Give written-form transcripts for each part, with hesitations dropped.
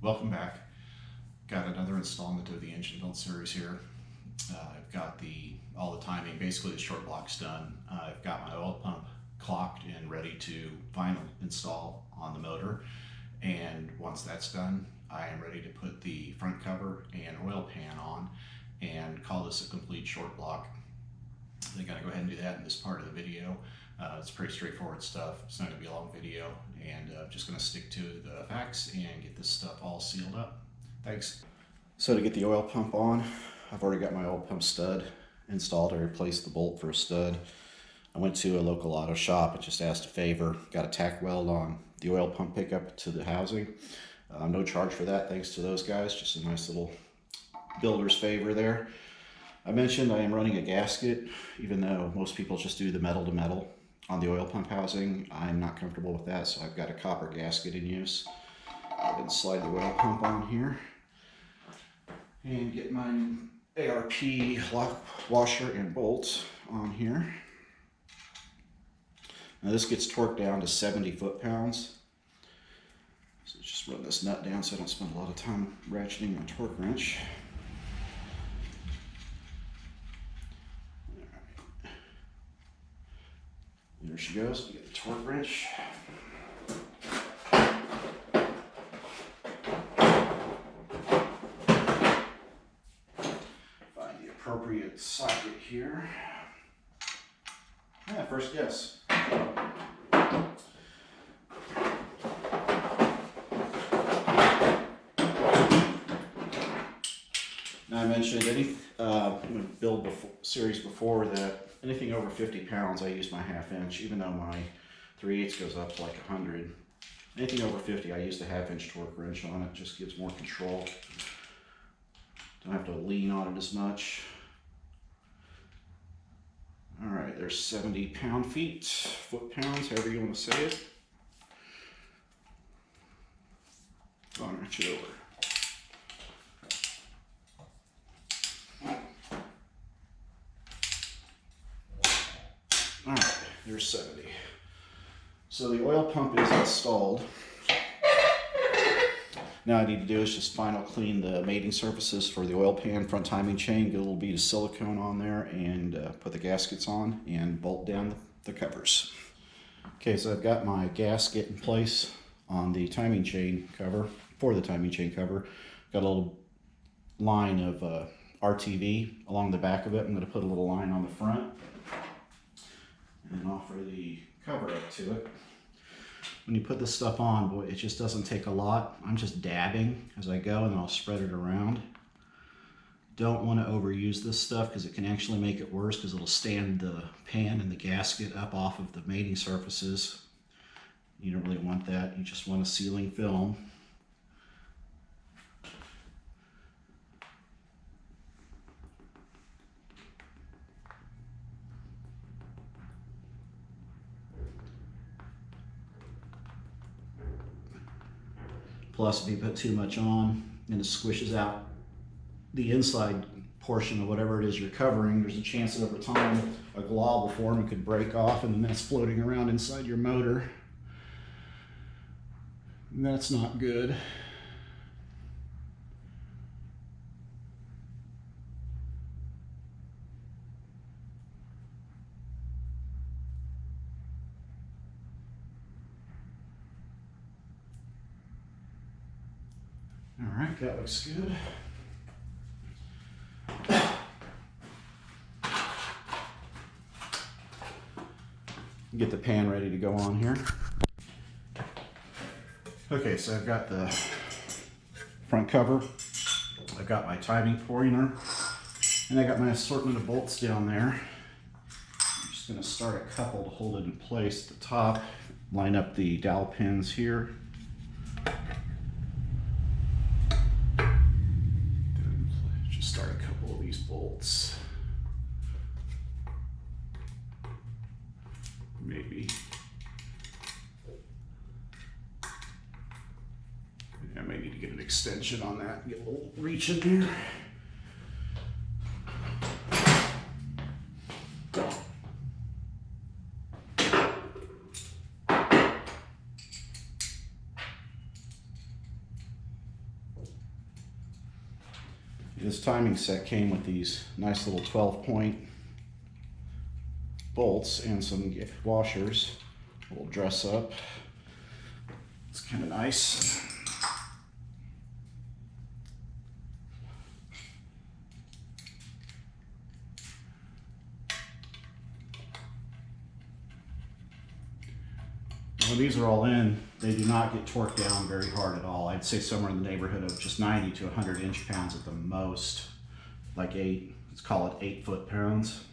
Welcome back. Got another installment of the engine build series here. I've got all the timing, basically the short block's done. I've got my oil pump clocked and ready to final install on the motor. And once that's done, I am ready to put the front cover and oil pan on and call this a complete short block. I gotta go ahead and do that in this part of the video. It's pretty straightforward stuff. It's not gonna be a long video, and just gonna stick to the facts and get this stuff all sealed up. Thanks. So to get the oil pump on, I've already got my oil pump stud installed. I replaced the bolt for a stud. I went to a local auto shop and just asked a favor. Got a tack weld on the oil pump pickup to the housing. No charge for that, thanks to those guys. Just a nice little builder's favor there. I mentioned I am running a gasket, even though most people just do the metal to metal on the oil pump housing. I'm not comfortable with that, so I've got a copper gasket in use. I'm going to slide the oil pump on here and get my ARP lock washer and bolt on here. Now this gets torqued down to 70 foot-pounds. So just run this nut down so I don't spend a lot of time ratcheting my torque wrench. There she goes. We get the torque wrench. Find the appropriate socket here. Yeah, first guess. Now I mentioned in the build series before that anything over 50 pounds, I use my 1/2 inch, even though my 3/8 goes up to like 100. Anything over 50, I use the 1/2 inch torque wrench on it. Just gives more control. Don't have to lean on it as much. All right, there's 70 pound-feet, foot-pounds, however you want to say it. I'll wrench it over. All right, there's 70. So the oil pump is installed. Now I need to do is just final clean the mating surfaces for the oil pan, front timing chain, get a little bead of silicone on there, and put the gaskets on and bolt down the covers. Okay, so I've got my gasket in place on the timing chain cover, for the timing chain cover. Got a little line of RTV along the back of it. I'm going to put a little line on the front and offer the cover up to it. When you put this stuff on, boy, it just doesn't take a lot. I'm just dabbing as I go, and then I'll spread it around. Don't want to overuse this stuff because it can actually make it worse, because it'll stand the pan and the gasket up off of the mating surfaces. You don't really want that. You just want a sealing film. Plus, if you put too much on and it squishes out the inside portion of whatever it is you're covering, there's a chance that over time a glob will form and could break off, and then that's floating around inside your motor. And that's not good. All right, that looks good. Get the pan ready to go on here. Okay, so I've got the front cover. I've got my timing pointer, and I got my assortment of bolts down there. I'm just going to start a couple to hold it in place at the top. Line up the dowel pins here. Start a couple of these bolts. Maybe. I may need to get an extension on that and get a little reach in there. This timing set came with these nice little 12-point bolts and some washers. We'll dress up. It's kind of nice. When these are all in, they do not get torqued down very hard at all. I'd say somewhere in the neighborhood of just 90 to 100 inch-pounds at the most. Like let's call it 8 foot-pounds.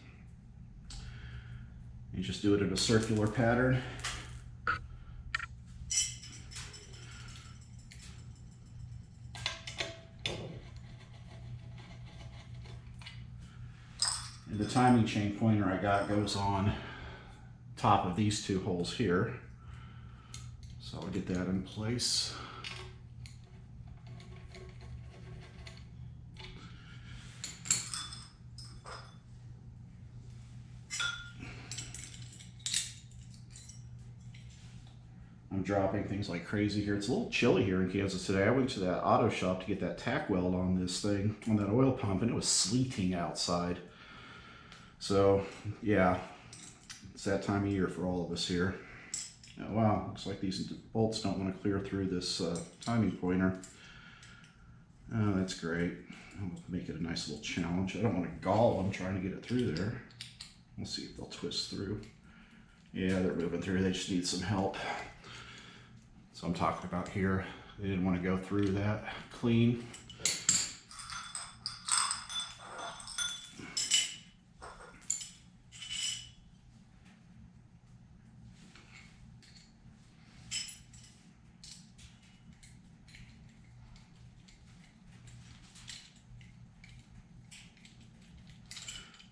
You just do it in a circular pattern. And the timing chain pointer I got goes on top of these two holes here. So I'll get that in place. I'm dropping things like crazy here. It's a little chilly here in Kansas today. I went to that auto shop to get that tack weld on this thing, on that oil pump, and it was sleeting outside. So yeah, it's that time of year for all of us here. Oh, wow, looks like these bolts don't want to clear through this timing pointer. Oh, that's great. I'll make it a nice little challenge. I don't want to gall them trying to get it through there. We'll see if they'll twist through. Yeah, they're moving through. They just need some help. So I'm talking about here. They didn't want to go through that clean.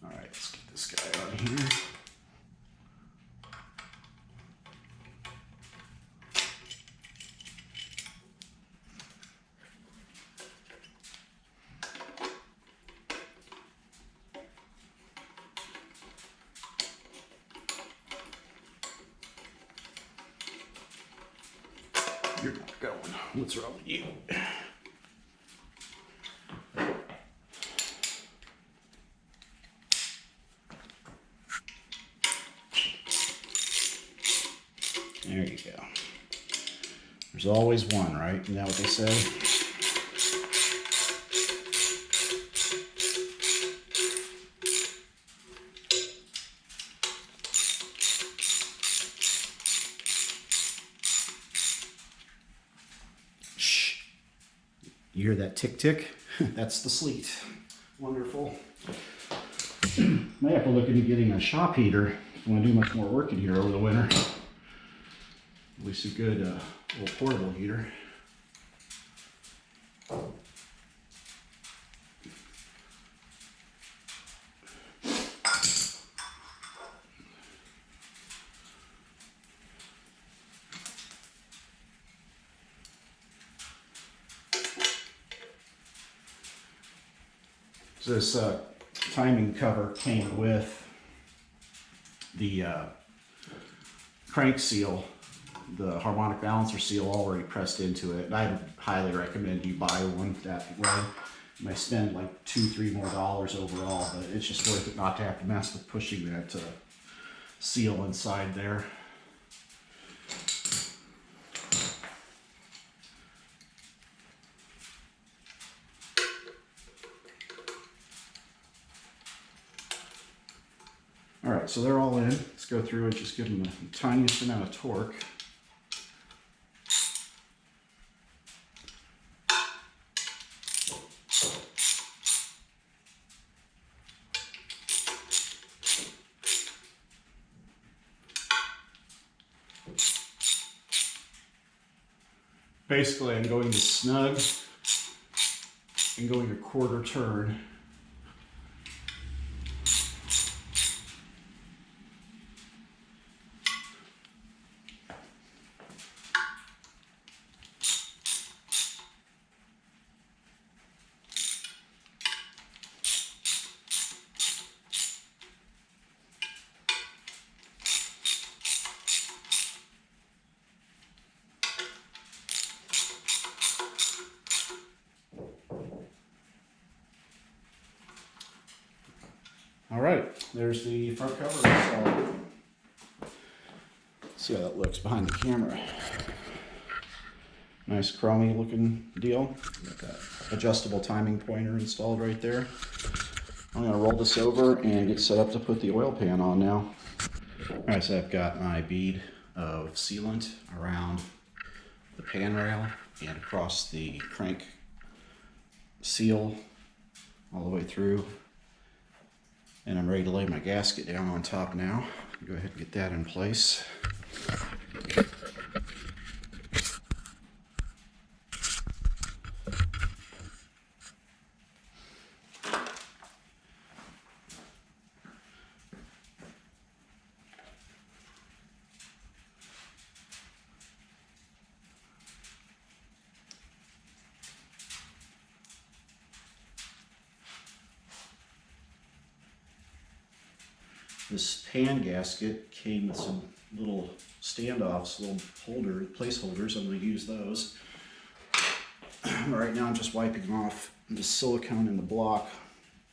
All right, let's get this guy out of here. You're not going. What's wrong with you? There you go. There's always one, right? Isn't that what they say? Shh. You hear that tick tick? That's the sleet. Wonderful. May have to look into getting a shop heater if I want to do much more work in here over the winter. At least a good little portable heater. So this timing cover came with the crank seal, the harmonic balancer seal already pressed into it. And I highly recommend you buy one that way. You might spend like $2-3 more overall, but it's just worth it not to have to mess with pushing that seal inside there. All right, so they're all in. Let's go through and just give them the tiniest amount of torque. Basically, I'm going to snug and going a quarter turn. All right, there's the front cover installed. See how that looks behind the camera. Nice chromy looking deal. Got that adjustable timing pointer installed right there. I'm gonna roll this over and get set up to put the oil pan on now. All right, so I've got my bead of sealant around the pan rail and across the crank seal all the way through. And I'm ready to lay my gasket down on top now. Go ahead and get that in place. This pan gasket came with some little standoffs, little placeholders. I'm going to use those. Right now I'm just wiping off the silicone in the block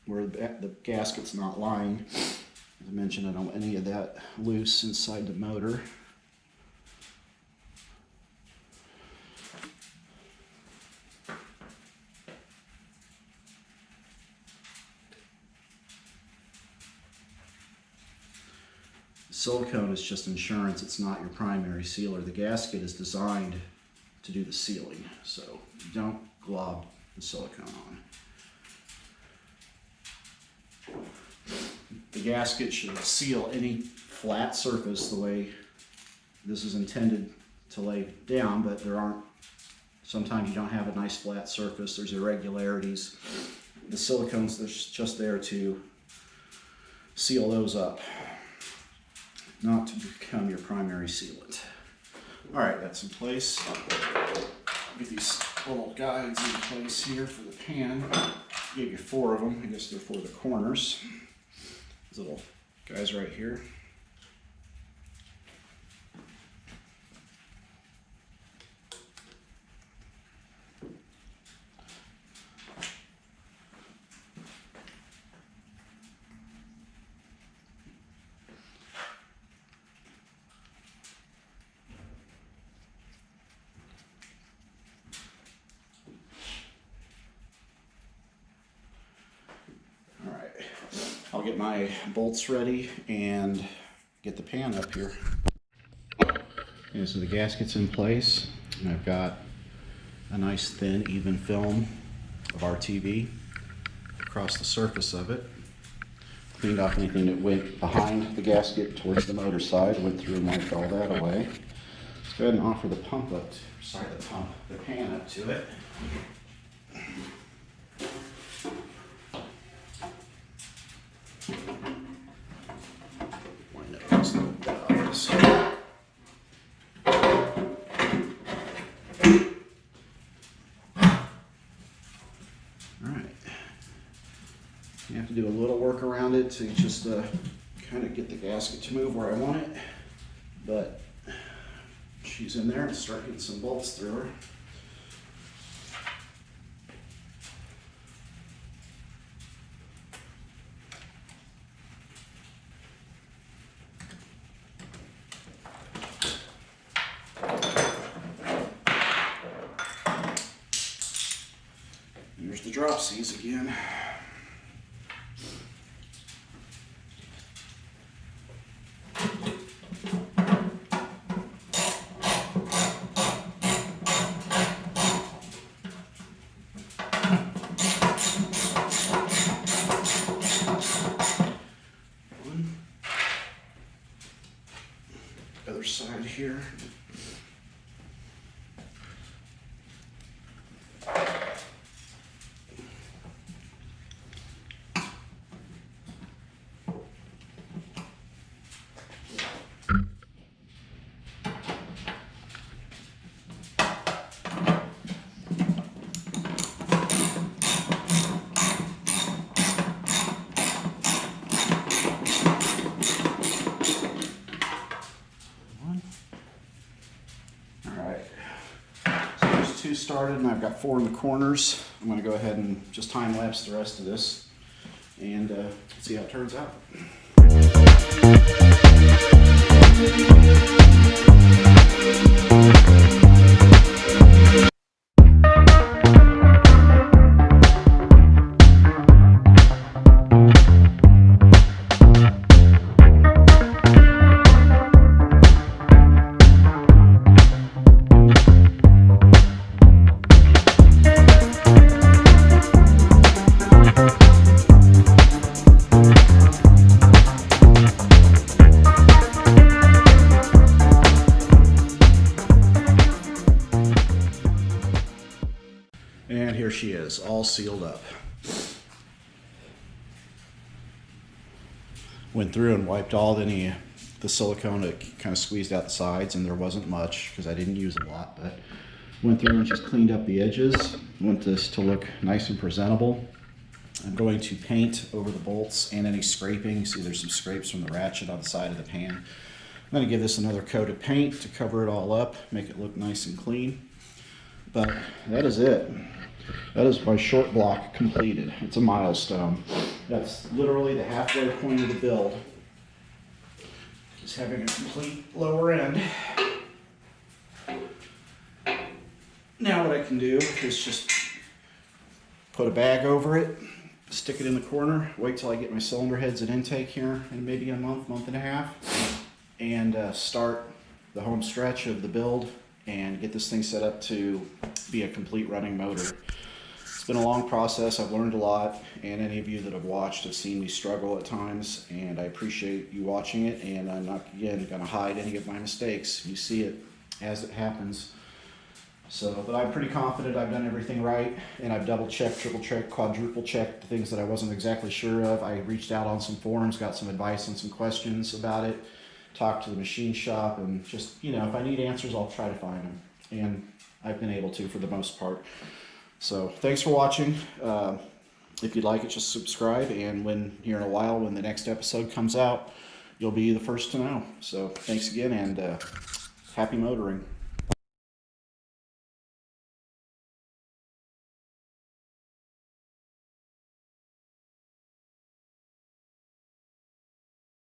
where the gasket's not lying. As I mentioned, I don't want any of that loose inside the motor. Silicone is just insurance, it's not your primary sealer. The gasket is designed to do the sealing, so don't glob the silicone on. The gasket should seal any flat surface the way this is intended to lay down, but sometimes you don't have a nice flat surface, there's irregularities. The silicone's just there to seal those up, not to become your primary sealant. All right, that's in place. Get these little guides in place here for the pan. Gave you 4 of them. I guess they're for the corners. These little guys right here. I'll get my bolts ready and get the pan up here. Okay, so the gasket's in place, and I've got a nice thin, even film of RTV across the surface of it. Cleaned off anything that went behind the gasket towards the motor side, went through and wiped all that away. Let's go ahead and offer the pan up to it. You have to do a little work around it to just kind of get the gasket to move where I want it, but she's in there and start getting some bolts through her. And there's the drop C's again. Other side here. Started, and I've got 4 in the corners. I'm going to go ahead and just time lapse the rest of this and see how it turns out. And here she is, all sealed up. Went through and wiped all the silicone that kind of squeezed out the sides, and there wasn't much because I didn't use a lot, but went through and just cleaned up the edges. Want this to look nice and presentable. I'm going to paint over the bolts and any scraping. See, there's some scrapes from the ratchet on the side of the pan. I'm going to give this another coat of paint to cover it all up, make it look nice and clean. But that is it. That is my short block completed. It's a milestone. That's literally the halfway point of the build. Just having a complete lower end. Now what I can do is just put a bag over it, stick it in the corner, wait till I get my cylinder heads and intake here in maybe a month, month and a half, and start the home stretch of the build and get this thing set up to be a complete running motor. It's been a long process. I've learned a lot, and any of you that have watched have seen me struggle at times, and I appreciate you watching it, and I'm not, again, going to hide any of my mistakes. You see it as it happens. So, but I'm pretty confident I've done everything right, and I've double checked, triple checked, quadruple checked the things that I wasn't exactly sure of. I reached out on some forums, got some advice and some questions about it, talked to the machine shop, and just, you know, if I need answers, I'll try to find them, and I've been able to for the most part. So thanks for watching. If you'd like it, just subscribe, and when here in a while, when the next episode comes out, you'll be the first to know. So thanks again, and happy motoring.